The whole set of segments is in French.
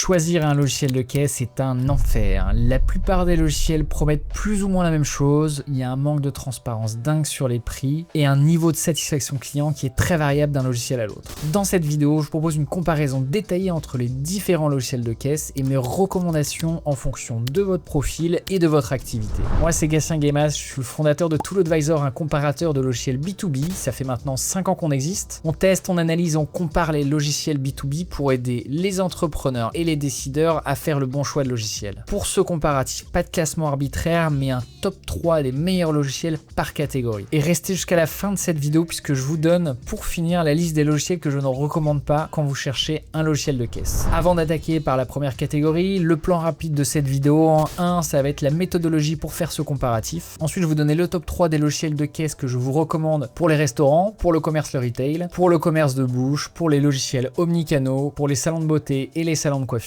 Choisir un logiciel de caisse est un enfer. La plupart des logiciels promettent plus ou moins la même chose, il y a un manque de transparence dingue sur les prix et un niveau de satisfaction client qui est très variable d'un logiciel à l'autre. Dans cette vidéo, je vous propose une comparaison détaillée entre les différents logiciels de caisse et mes recommandations en fonction de votre profil et de votre activité. Moi c'est Gatien Gaymas, je suis le fondateur de ToolAdvisor, un comparateur de logiciels B2B, ça fait maintenant 5 ans qu'on existe. On teste, on analyse, on compare les logiciels B2B pour aider les entrepreneurs et les décideurs à faire le bon choix de logiciel. Pour ce comparatif, pas de classement arbitraire, mais un top 3 des meilleurs logiciels par catégorie. Et restez jusqu'à la fin de cette vidéo puisque je vous donne, pour finir, la liste des logiciels que je ne recommande pas quand vous cherchez un logiciel de caisse. Avant d'attaquer par la première catégorie, le plan rapide de cette vidéo, en 1, ça va être la méthodologie pour faire ce comparatif. Ensuite, je vais vous donner le top 3 des logiciels de caisse que je vous recommande pour les restaurants, pour le commerce, le retail, pour le commerce de bouche, pour les logiciels omnicanaux, pour les salons de beauté et les salons de coiffure,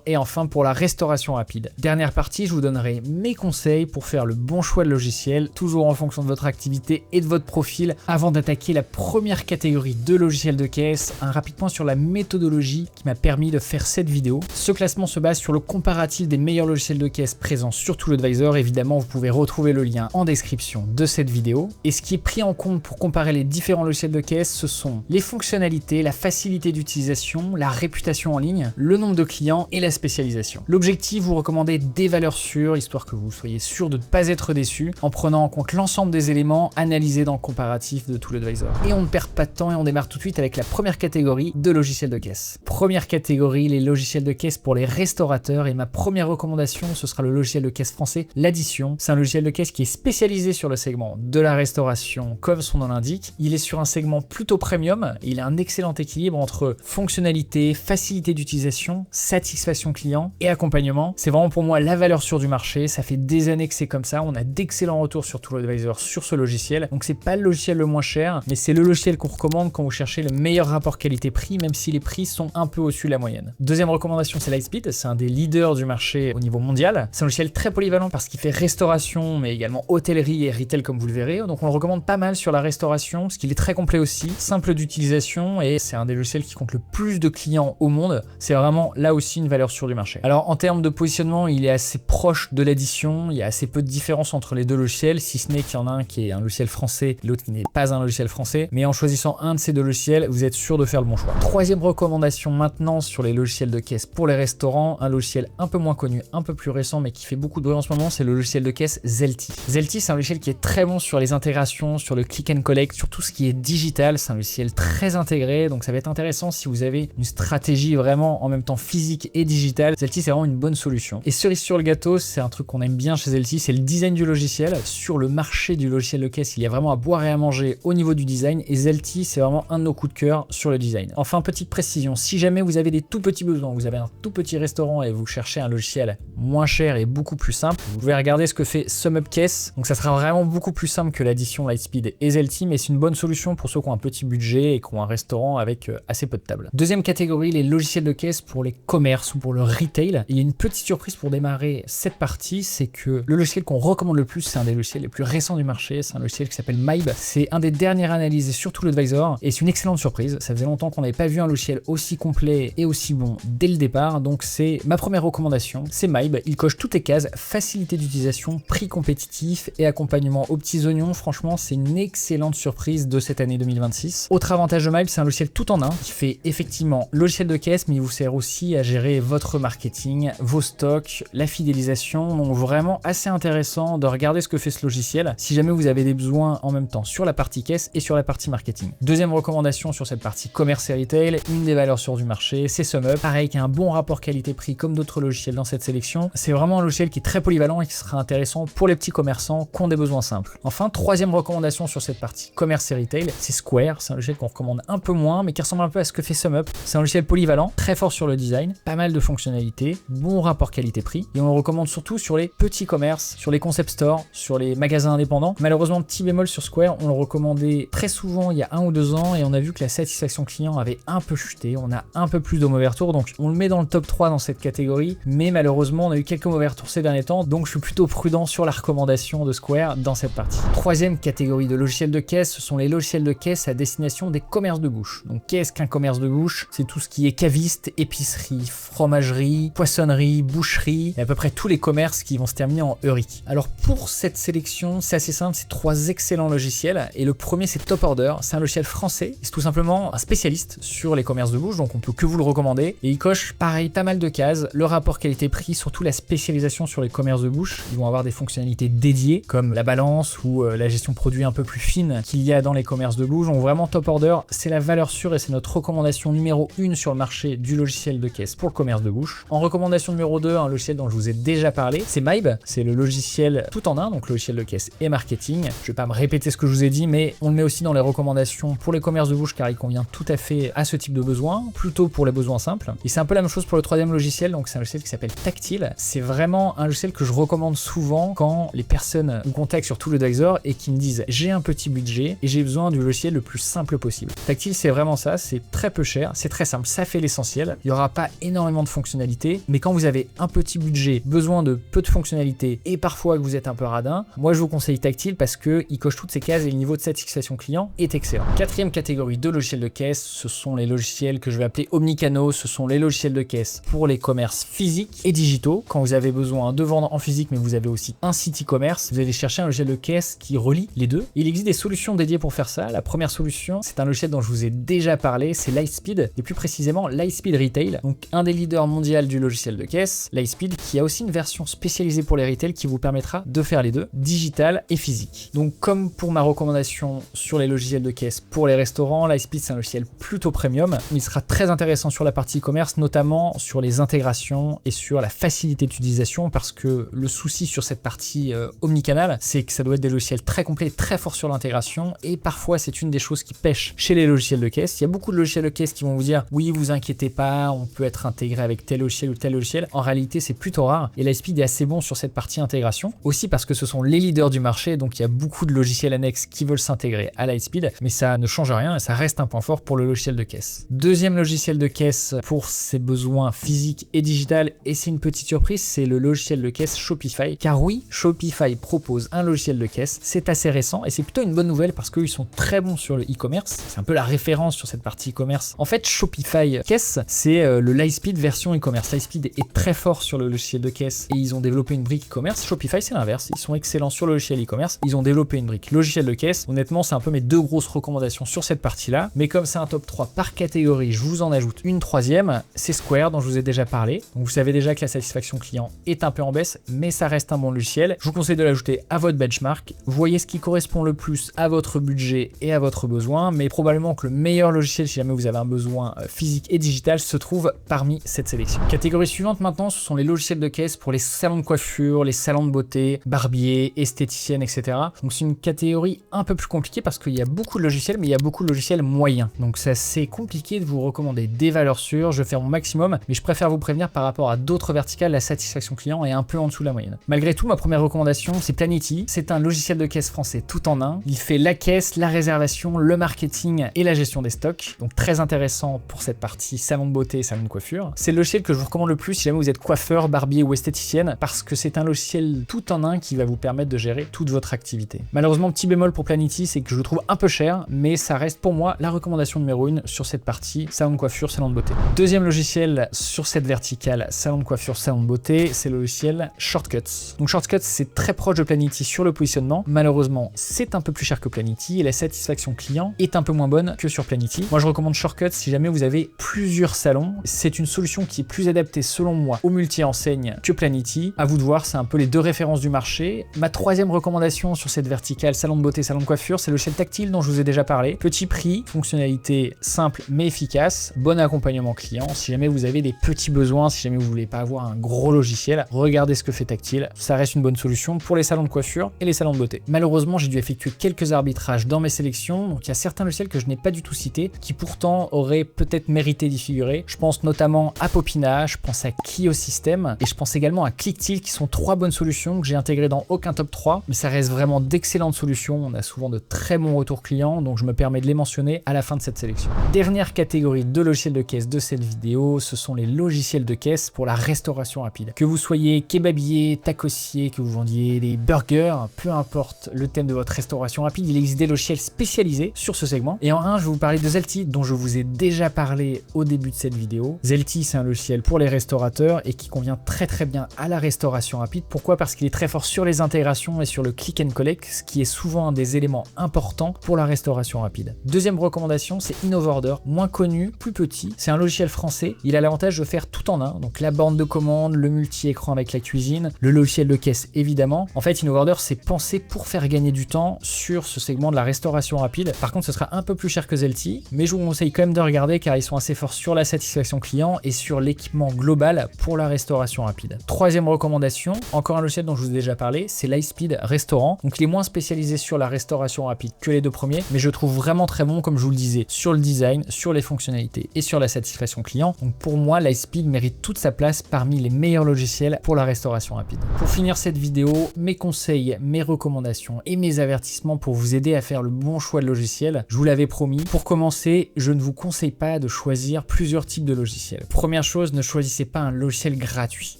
et enfin pour la restauration rapide. Dernière partie, je vous donnerai mes conseils pour faire le bon choix de logiciel, toujours en fonction de votre activité et de votre profil. Avant d'attaquer la première catégorie de logiciels de caisse, un rapide point sur la méthodologie qui m'a permis de faire cette vidéo. Ce classement se base sur le comparatif des meilleurs logiciels de caisse présents sur ToolAdvisor. Évidemment, vous pouvez retrouver le lien en description de cette vidéo. Et ce qui est pris en compte pour comparer les différents logiciels de caisse, ce sont les fonctionnalités, la facilité d'utilisation, la réputation en ligne, le nombre de clients et la spécialisation. L'objectif, vous recommandez des valeurs sûres, histoire que vous soyez sûr de ne pas être déçu, en prenant en compte l'ensemble des éléments analysés dans le comparatif de ToolAdvisor. Et on ne perd pas de temps et on démarre tout de suite avec la première catégorie de logiciels de caisse. Première catégorie, les logiciels de caisse pour les restaurateurs, et ma première recommandation, ce sera le logiciel de caisse français, l'Addition. C'est un logiciel de caisse qui est spécialisé sur le segment de la restauration, comme son nom l'indique. Il est sur un segment plutôt premium, il a un excellent équilibre entre fonctionnalité, facilité d'utilisation, satisfaction client et accompagnement. C'est vraiment pour moi la valeur sûre du marché, ça fait des années que c'est comme ça, on a d'excellents retours sur ToolAdvisor sur ce logiciel, donc c'est pas le logiciel le moins cher, mais c'est le logiciel qu'on recommande quand vous cherchez le meilleur rapport qualité-prix, même si les prix sont un peu au-dessus de la moyenne. Deuxième recommandation, c'est Lightspeed, c'est un des leaders du marché au niveau mondial. C'est un logiciel très polyvalent parce qu'il fait restauration, mais également hôtellerie et retail comme vous le verrez, donc on le recommande pas mal sur la restauration, parce qu'il est très complet aussi, simple d'utilisation, et c'est un des logiciels qui compte le plus de clients au monde. C'est vraiment là aussi une valeur sûre du marché. Alors en termes de positionnement, il est assez proche de l'Addition, il y a assez peu de différence entre les deux logiciels, si ce n'est qu'il y en a un qui est un logiciel français, l'autre qui n'est pas un logiciel français, mais en choisissant un de ces deux logiciels, vous êtes sûr de faire le bon choix. Troisième recommandation maintenant sur les logiciels de caisse pour les restaurants, un logiciel un peu moins connu, un peu plus récent, mais qui fait beaucoup de bruit en ce moment, c'est le logiciel de caisse Zelty. Zelty, c'est un logiciel qui est très bon sur les intégrations, sur le click and collect, sur tout ce qui est digital. C'est un logiciel très intégré, donc ça va être intéressant si vous avez une stratégie vraiment en même temps physique et digitale. Zelty, c'est vraiment une bonne solution. Et cerise sur le gâteau, c'est un truc qu'on aime bien chez Zelty, c'est le design du logiciel. Sur le marché du logiciel de caisse, il y a vraiment à boire et à manger au niveau du design, et Zelty, c'est vraiment un de nos coups de cœur sur le design. Enfin, petite précision, si jamais vous avez des tout petits besoins, vous avez un tout petit restaurant et vous cherchez un logiciel moins cher et beaucoup plus simple, vous pouvez regarder ce que fait SumUp Caisse. Donc ça sera vraiment beaucoup plus simple que l'Addition, Lightspeed et Zelty, mais c'est une bonne solution pour ceux qui ont un petit budget et qui ont un restaurant avec assez peu de tables. Deuxième catégorie, les logiciels de caisse pour les commerces ou pour le retail. Il y a une petite surprise pour démarrer cette partie, c'est que le logiciel qu'on recommande le plus, c'est un des logiciels les plus récents du marché, c'est un logiciel qui s'appelle Mybe. C'est un des derniers analysés sur ToolAdvisor et c'est une excellente surprise. Ça faisait longtemps qu'on n'avait pas vu un logiciel aussi complet et aussi bon dès le départ, donc c'est ma première recommandation, c'est Mybe. Il coche toutes les cases, facilité d'utilisation, prix compétitif et accompagnement aux petits oignons. Franchement, c'est une excellente surprise de cette année 2026. Autre avantage de Mybe, c'est un logiciel tout en un qui fait effectivement logiciel de caisse, mais il vous sert aussi à gérer votre marketing, vos stocks, la fidélisation. Donc vraiment assez intéressant de regarder ce que fait ce logiciel si jamais vous avez des besoins en même temps sur la partie caisse et sur la partie marketing. Deuxième recommandation sur cette partie commerce et retail, une des valeurs sûres du marché, c'est SumUp. Pareil, qui a un bon rapport qualité-prix comme d'autres logiciels dans cette sélection. C'est vraiment un logiciel qui est très polyvalent et qui sera intéressant pour les petits commerçants qui ont des besoins simples. Enfin, troisième recommandation sur cette partie commerce et retail, c'est Square. C'est un logiciel qu'on recommande un peu moins, mais qui ressemble un peu à ce que fait SumUp. C'est un logiciel polyvalent, très fort sur le design, pas mal de fonctionnalités, bon rapport qualité-prix, et on le recommande surtout sur les petits commerces, sur les concept stores, sur les magasins indépendants. Malheureusement, petit bémol sur Square, on le recommandait très souvent il y a 1 ou 2 ans, et on a vu que la satisfaction client avait un peu chuté, on a un peu plus de mauvais retours, donc on le met dans le top 3 dans cette catégorie, mais malheureusement on a eu quelques mauvais retours ces derniers temps, donc je suis plutôt prudent sur la recommandation de Square dans cette partie. Troisième catégorie de logiciels de caisse, ce sont les logiciels de caisse à destination des commerces de bouche. Donc qu'est-ce qu'un commerce de bouche? C'est tout ce qui est caviste, épicerie, dit fromagerie, poissonnerie, boucherie, et à peu près tous les commerces qui vont se terminer en EURI. Alors pour cette sélection, c'est assez simple, c'est 3 excellents logiciels, et le premier c'est Top Order, c'est un logiciel français, c'est tout simplement un spécialiste sur les commerces de bouche, donc on peut que vous le recommander, et il coche pareil pas mal de cases, le rapport qualité-prix, surtout la spécialisation sur les commerces de bouche, ils vont avoir des fonctionnalités dédiées, comme la balance ou la gestion produit un peu plus fine qu'il y a dans les commerces de bouche, donc vraiment Top Order, c'est la valeur sûre et c'est notre recommandation numéro 1 sur le marché du logiciel de caisse pour le commerce de bouche. En recommandation numéro 2, un logiciel dont je vous ai déjà parlé, c'est Mybe, c'est le logiciel tout en un, donc logiciel de caisse et marketing. Je vais pas me répéter ce que je vous ai dit, mais on le met aussi dans les recommandations pour les commerces de bouche car il convient tout à fait à ce type de besoin, plutôt pour les besoins simples. Et c'est un peu la même chose pour le troisième logiciel, donc c'est un logiciel qui s'appelle Tactile. C'est vraiment un logiciel que je recommande souvent quand les personnes me contactent sur ToolAdvisor et qui me disent j'ai un petit budget et j'ai besoin du logiciel le plus simple possible. Tactile, c'est vraiment ça, c'est très peu cher, c'est très simple, ça fait l'essentiel. Il n'y aura pas énormément de fonctionnalités, mais quand vous avez un petit budget, besoin de peu de fonctionnalités et parfois que vous êtes un peu radin, moi je vous conseille Tactile parce qu'il coche toutes ces cases et le niveau de satisfaction client est excellent. Quatrième catégorie de logiciels de caisse, ce sont les logiciels que je vais appeler omnicanaux, ce sont les logiciels de caisse pour les commerces physiques et digitaux. Quand vous avez besoin de vendre en physique, mais vous avez aussi un site e-commerce, vous allez chercher un logiciel de caisse qui relie les deux. Il existe des solutions dédiées pour faire ça. La première solution, c'est un logiciel dont je vous ai déjà parlé, c'est Lightspeed, et plus précisément Lightspeed Retail, donc un des leaders mondiaux du logiciel de caisse, Lightspeed, qui a aussi une version spécialisée pour les retail qui vous permettra de faire les deux, digital et physique. Donc comme pour ma recommandation sur les logiciels de caisse pour les restaurants, Lightspeed c'est un logiciel plutôt premium, il sera très intéressant sur la partie e-commerce, notamment sur les intégrations et sur la facilité d'utilisation, parce que le souci sur cette partie omnicanal, c'est que ça doit être des logiciels très complets, très forts sur l'intégration, et parfois c'est une des choses qui pêche chez les logiciels de caisse. Il y a beaucoup de logiciels de caisse qui vont vous dire oui, vous inquiétez pas, on peut être intégré avec tel logiciel ou tel logiciel. En réalité, c'est plutôt rare et Lightspeed est assez bon sur cette partie intégration. Aussi parce que ce sont les leaders du marché, donc il y a beaucoup de logiciels annexes qui veulent s'intégrer à Lightspeed, mais ça ne change rien et ça reste un point fort pour le logiciel de caisse. Deuxième logiciel de caisse pour ses besoins physiques et digital, et c'est une petite surprise, c'est le logiciel de caisse Shopify. Car oui, Shopify propose un logiciel de caisse, c'est assez récent et c'est plutôt une bonne nouvelle parce qu'ils sont très bons sur le e-commerce. C'est un peu la référence sur cette partie e-commerce. En fait, Shopify Caisse, c'est le Lightspeed version e-commerce. Lightspeed est très fort sur le logiciel de caisse et ils ont développé une brique e-commerce. Shopify, c'est l'inverse. Ils sont excellents sur le logiciel e-commerce. Ils ont développé une brique logiciel de caisse. Honnêtement, c'est un peu mes deux grosses recommandations sur cette partie-là. Mais comme c'est un top 3 par catégorie, je vous en ajoute une troisième. C'est Square, dont je vous ai déjà parlé. Donc vous savez déjà que la satisfaction client est un peu en baisse, mais ça reste un bon logiciel. Je vous conseille de l'ajouter à votre benchmark. Voyez ce qui correspond le plus à votre budget et à votre besoin, mais probablement que le meilleur logiciel si jamais vous avez un besoin physique et digital se trouve parmi cette sélection. Catégorie suivante maintenant, ce sont les logiciels de caisse pour les salons de coiffure, les salons de beauté, barbiers, esthéticiennes, etc. Donc c'est une catégorie un peu plus compliquée parce qu'il y a beaucoup de logiciels, mais il y a beaucoup de logiciels moyens. Donc c'est assez compliqué de vous recommander des valeurs sûres. Je vais faire mon maximum, mais je préfère vous prévenir par rapport à d'autres verticales, la satisfaction client est un peu en dessous de la moyenne. Malgré tout, ma première recommandation, c'est Planity. C'est un logiciel de caisse français tout en un. Il fait la caisse, la réservation, le marketing et la gestion des stocks. Donc très intéressant pour cette partie salon de beauté et salon de coiffure. C'est le logiciel que je vous recommande le plus si jamais vous êtes coiffeur, barbier ou esthéticienne, parce que c'est un logiciel tout en un qui va vous permettre de gérer toute votre activité. Malheureusement, petit bémol pour Planity, c'est que je le trouve un peu cher, mais ça reste pour moi la recommandation numéro 1 sur cette partie salon de coiffure, salon de beauté. Deuxième logiciel sur cette verticale salon de coiffure, salon de beauté, c'est le logiciel Shortcuts. Donc Shortcuts, c'est très proche de Planity sur le positionnement. Malheureusement, c'est un peu plus cher que Planity et la satisfaction client est un peu moins bonne que sur Planity. Moi, je recommande Shortcuts si jamais vous avez plusieurs salons. C'est une solution qui est plus adaptée selon moi au multi-enseigne que Planity. À vous de voir, c'est un peu les deux références du marché. Ma troisième recommandation sur cette verticale salon de beauté, salon de coiffure, c'est le logiciel Tactile dont je vous ai déjà parlé. Petit prix, fonctionnalité simple mais efficace, bon accompagnement client. Si jamais vous avez des petits besoins, si jamais vous voulez pas avoir un gros logiciel, regardez ce que fait Tactile. Ça reste une bonne solution pour les salons de coiffure et les salons de beauté. Malheureusement, j'ai dû effectuer quelques arbitrages dans mes sélections, donc il y a certains logiciels que je n'ai pas du tout cités, qui pourtant auraient peut-être mérité d'y figurer. Je pense notamment à Popina, je pense à Kiosystem, et je pense également à Clictil, qui sont trois bonnes solutions que j'ai intégrées dans aucun top 3, mais ça reste vraiment d'excellentes solutions. On a souvent de très bons retours clients, donc je me permets de les mentionner à la fin de cette sélection. Dernière catégorie de logiciels de caisse de cette vidéo, ce sont les logiciels de caisse pour la restauration rapide. Que vous soyez kebabier, tacossier, que vous vendiez des burgers, peu importe le thème de votre restauration rapide, il existe des logiciels spécialisés sur ce segment. Et en un, je vais vous parler de Zelti, dont je vous ai déjà parlé au début de cette vidéo. Zelti, c'est un logiciel pour les restaurateurs et qui convient très bien à la restauration rapide. Pourquoi? Parce qu'il est très fort sur les intégrations et sur le click and collect, ce qui est souvent un des éléments importants pour la restauration rapide. Deuxième recommandation, c'est InnoveOrder, moins connu, plus petit. C'est un logiciel français. Il a l'avantage de faire tout en un, donc la borne de commande, le multi-écran avec la cuisine, le logiciel de caisse évidemment. En fait, InnoveOrder, c'est pensé pour faire gagner du temps sur ce segment de la restauration rapide. Par contre, ce sera un peu plus cher que Zelti, mais je vous conseille quand même de regarder car ils sont assez forts sur la satisfaction client et sur l'équipement global pour la restauration rapide. Troisième recommandation, encore un logiciel dont je vous ai déjà parlé, c'est Lightspeed Restaurant. Donc il est moins spécialisé sur la restauration rapide que les deux premiers, mais je trouve vraiment très bon, comme je vous le disais, sur le design, sur les fonctionnalités et sur la satisfaction client. Donc pour moi, Lightspeed mérite toute sa place parmi les meilleurs logiciels pour la restauration rapide. Pour finir cette vidéo, mes conseils, mes recommandations et mes avertissements pour vous aider à faire le bon choix de logiciel. Je vous l'avais promis. Pour commencer, je ne vous conseille pas de choisir plusieurs types de logiciels. Première chose, ne choisissez pas un logiciel gratuit.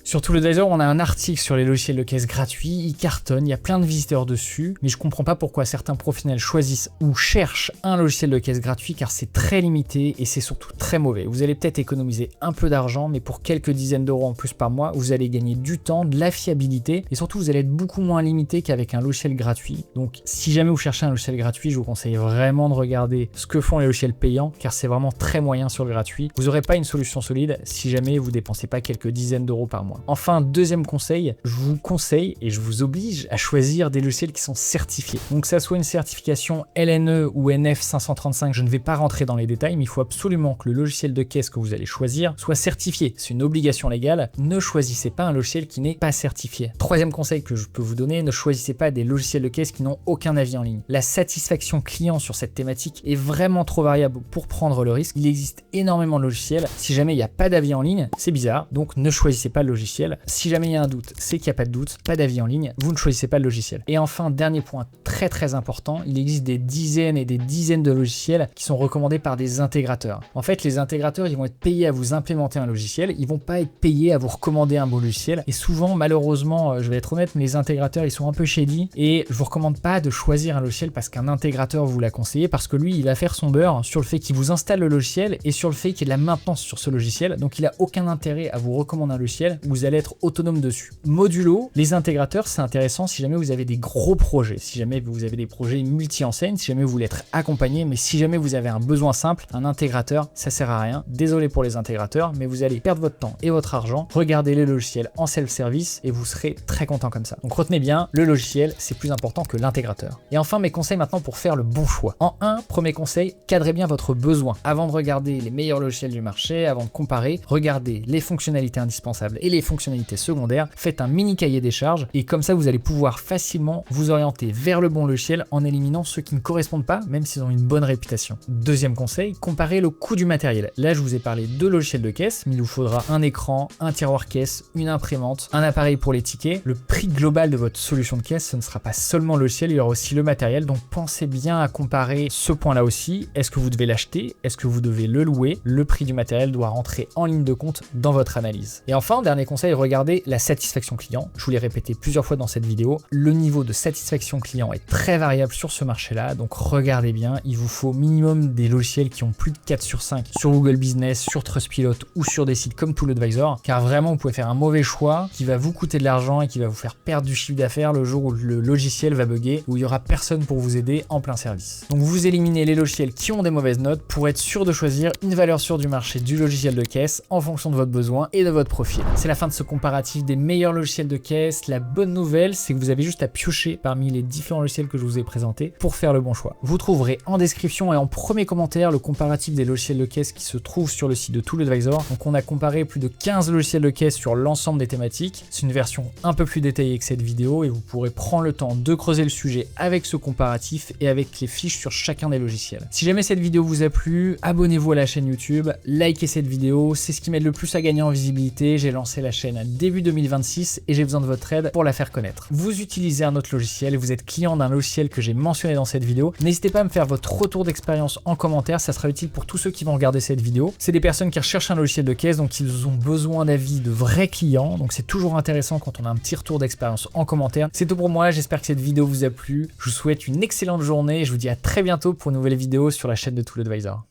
Sur ToolAdvisor, on a un article sur les logiciels de caisse gratuits, ils cartonnent, il y a plein de visiteurs dessus, mais je comprends pas pourquoi certains professionnels choisissent ou cherchent un logiciel de caisse gratuit car c'est très limité et c'est surtout très mauvais. Vous allez peut-être économiser un peu d'argent, mais pour quelques dizaines d'euros en plus par mois, vous allez gagner du temps, de la fiabilité et surtout vous allez être beaucoup moins limité qu'avec un logiciel gratuit. Donc si jamais vous cherchez un logiciel gratuit, je vous conseille vraiment de regarder ce que font les logiciels payants car c'est vraiment très moyen sur le gratuit. Vous n'aurez pas une solution solide si jamais vous dépensez pas quelques dizaines d'euros par mois. Enfin, deuxième conseil, je vous conseille et je vous oblige à choisir des logiciels qui sont certifiés. Donc que ça soit une certification LNE ou NF 535, je ne vais pas rentrer dans les détails, mais il faut absolument que le logiciel de caisse que vous allez choisir soit certifié. C'est une obligation légale. Ne choisissez pas un logiciel qui n'est pas certifié. Troisième conseil que je peux vous donner, ne choisissez pas des logiciels de caisse qui n'ont aucun avis en ligne. La satisfaction client sur cette thématique est vraiment trop variable pour prendre le risque. Il existe énormément de logiciels. Si jamais il n'y a pas d'avis en ligne, c'est bizarre. Donc ne choisissez pas le logiciel. Si jamais il y a un doute, c'est qu'il n'y a pas de doute, pas d'avis en ligne, vous ne choisissez pas le logiciel. Et enfin, dernier point très important, il existe des dizaines et des dizaines de logiciels qui sont recommandés par des intégrateurs. En fait, les intégrateurs, ils vont être payés à vous implémenter un logiciel, ils vont pas être payés à vous recommander un bon logiciel. Et souvent, malheureusement, je vais être honnête, mais les intégrateurs, ils sont un peu shady et je vous recommande pas de choisir un logiciel parce qu'un intégrateur vous l'a conseillé, parce que lui, il va faire son beurre sur le fait qu'il vous installe le logiciel et sur le fait qu'il y ait de la maintenance sur ce logiciel. Donc, il a aucun intérêt à vous recommander un logiciel où vous allez être autonome dessus. Modulo, les intégrateurs, c'est intéressant si jamais vous avez des gros projets, si jamais vous avez des projets multi-enseignes, si jamais vous voulez être accompagné, mais si jamais vous avez un besoin simple, un intégrateur, ça sert à rien. Désolé pour les intégrateurs, mais vous allez perdre votre temps et votre argent. Regardez les logiciels en self-service et vous serez très content comme ça. Donc retenez bien, le logiciel, c'est plus important que l'intégrateur. Et enfin, mes conseils maintenant pour faire le bon choix. En 1, premier conseil, cadrez bien votre besoin. Avant de regarder les meilleurs logiciels du marché, avant de comparer, regardez les fonctionnalités indispensables et les fonctionnalités secondaires, faites un mini cahier des charges et comme ça vous allez pouvoir facilement vous orienter vers le bon logiciel en éliminant ceux qui ne correspondent pas, même s'ils ont une bonne réputation. Deuxième conseil, comparez le coût du matériel. Là, je vous ai parlé de logiciels de caisse, mais il vous faudra un écran, un tiroir caisse, une imprimante, un appareil pour les tickets. Le prix global de votre solution de caisse, ce ne sera pas seulement le logiciel, il y aura aussi le matériel. Donc pensez bien à comparer ce point-là aussi. Est-ce que vous devez l'acheter? Est-ce que vous devez le louer? Le prix du matériel doit rentrer en ligne de compte dans votre analyse. Et enfin, dernier conseil, regardez la satisfaction client. Je vous l'ai répété plusieurs fois dans cette vidéo. Le niveau de satisfaction client est très variable sur ce marché-là, donc regardez bien. Il vous faut minimum des logiciels qui ont plus de 4 sur 5 sur Google Business, sur Trustpilot ou sur des sites comme ToolAdvisor, car vraiment vous pouvez faire un mauvais choix qui va vous coûter de l'argent et qui va vous faire perdre du chiffre d'affaires le jour où le logiciel va bugger, où il n'y aura personne pour vous aider en plein service. Donc vous éliminez les logiciels qui ont des mauvaises notes pour être sûr de choisir une valeur sûre du marché du logiciel de caisse en fonction de votre besoin et de votre profil. C'est la fin de ce comparatif des meilleurs logiciels de caisse. La bonne nouvelle, c'est que vous avez juste à piocher parmi les différents logiciels que je vous ai présentés pour faire le bon choix. Vous trouverez en description et en premier commentaire le comparatif des logiciels de caisse qui se trouvent sur le site de ToolAdvisor. Donc on a comparé plus de 15 logiciels de caisse sur l'ensemble des thématiques. C'est une version un peu plus détaillée que cette vidéo et vous pourrez prendre le temps de creuser le sujet avec ce comparatif et avec les fiches sur chacun des logiciels. Si jamais cette vidéo vous a plu, abonnez-vous à la chaîne YouTube, likez cette vidéo, c'est ce qui m'aide le plus à gagner en visibilité. J'ai lancé la chaîne début 2026 et j'ai besoin de votre aide pour la faire connaître. Vous utilisez un autre logiciel et vous êtes client d'un logiciel que j'ai mentionné dans cette vidéo, n'hésitez pas à me faire votre retour d'expérience en commentaire, ça sera utile pour tous ceux qui vont regarder cette vidéo. C'est des personnes qui recherchent un logiciel de caisse, donc ils ont besoin d'avis de vrais clients, donc c'est toujours intéressant quand on a un petit retour d'expérience en commentaire. C'est tout pour moi, j'espère que cette vidéo vous a plu, je vous souhaite une excellente journée et je vous dis à très bientôt pour une nouvelle vidéo sur la chaîne de ToolAdvisor.